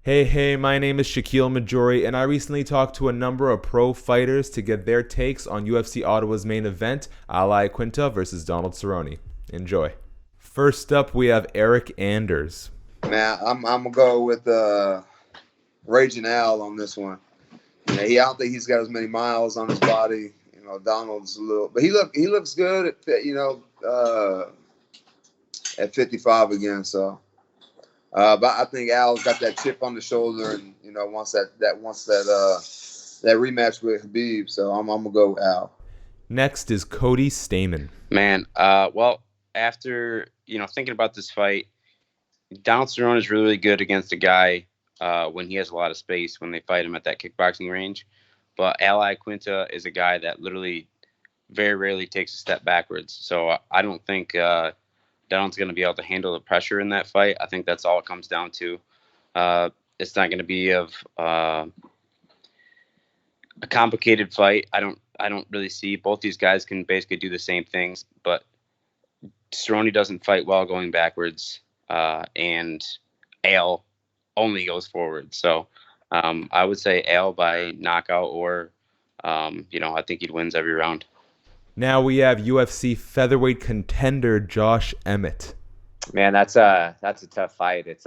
Hey, my name is Shakiel Mahjouri, and I recently talked to a number of pro fighters to get their takes on UFC Ottawa's main event, Al Iaquinta versus Donald Cerrone. Enjoy. First up, we have Eryk Anders. Man, I'm gonna go with Raging Al on this one. I don't think he's got as many miles on his body. Donald's a little, but he looks good at 55 again. So, but I think Al's got that chip on the shoulder, and wants that rematch with Khabib. So I'm gonna go with Al. Next is Cody Stamann. Man, well, after thinking about this fight, Donald Cerrone is really good against a guy when he has a lot of space when they fight him at that kickboxing range. But Al Iaquinta is a guy that literally very rarely takes a step backwards. So I don't think Donald's going to be able to handle the pressure in that fight. I think that's all it comes down to. It's not going to be a complicated fight. I don't really see. Both these guys can basically do the same things, but Cerrone doesn't fight well going backwards, and Al only goes forward. So I would say Al by knockout, or I think he wins every round. Now we have UFC featherweight contender Josh Emmett. Man, that's a tough fight. It's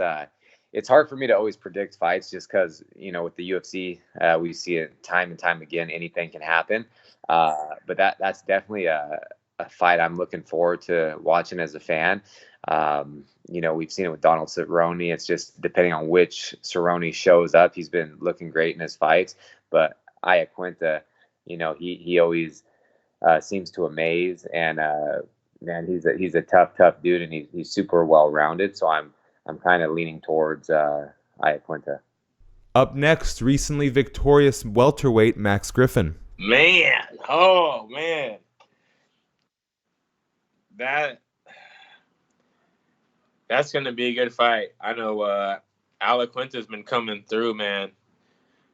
hard for me to always predict fights just because with the UFC we see it time and time again. Anything can happen, but that's definitely a fight I'm looking forward to watching as a fan. We've seen it with Donald Cerrone. It's just depending on which Cerrone shows up. He's been looking great in his fights, but Iaquinta, he always seems to amaze. And man, he's a tough dude, and he's super well rounded. So I'm kind of leaning towards Iaquinta. Up next, recently victorious welterweight Max Griffin. Man, that's going to be a good fight. I know Al Iaquinta's been coming through, man.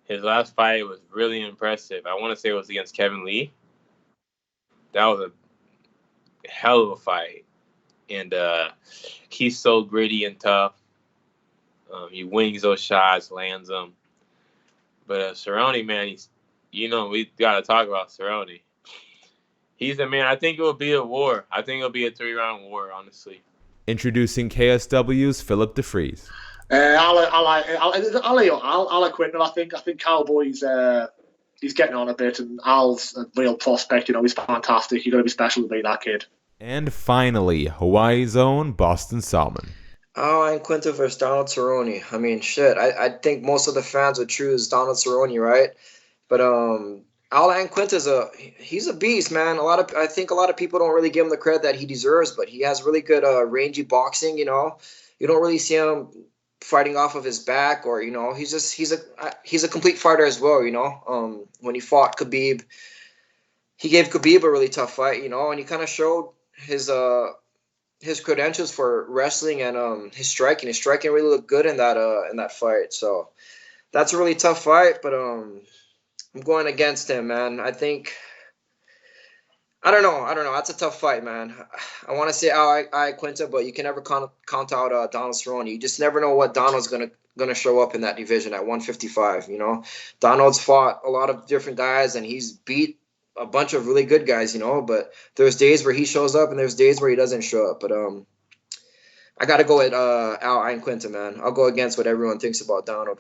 His last fight was really impressive. I want to say it was against Kevin Lee. That was a hell of a fight. And he's so gritty and tough. He wings those shots, lands them. But Cerrone, man, we got to talk about Cerrone. He's the man. I think it will be a war. I think it'll be a 3-round war, honestly. Introducing KSW's Philip DeFries. Al Iaquinta, I think Cowboy's he's getting on a bit, and Al's a real prospect. He's fantastic. You got to be special to beat that kid. And finally, Hawaii's own Boston Salmon. Al Iaquinta versus Donald Cerrone. I mean, shit. I think most of the fans would choose Donald Cerrone, right? But Al Iaquinta's he's a beast, man. I think a lot of people don't really give him the credit that he deserves, but he has really good rangy boxing. You don't really see him fighting off of his back, or he's a complete fighter as well. When he fought Khabib, he gave Khabib a really tough fight. And he kind of showed his credentials for wrestling and his striking. His striking really looked good in that fight. So that's a really tough fight, but I'm going against him, man. I don't know. That's a tough fight, man. I want to say Al Iaquinta, but you can never count out Donald Cerrone. You just never know what Donald's gonna show up in that division at 155. Donald's fought a lot of different guys, and he's beat a bunch of really good guys. But there's days where he shows up, and there's days where he doesn't show up. But I gotta go with Al Iaquinta, man. I'll go against what everyone thinks about Donald.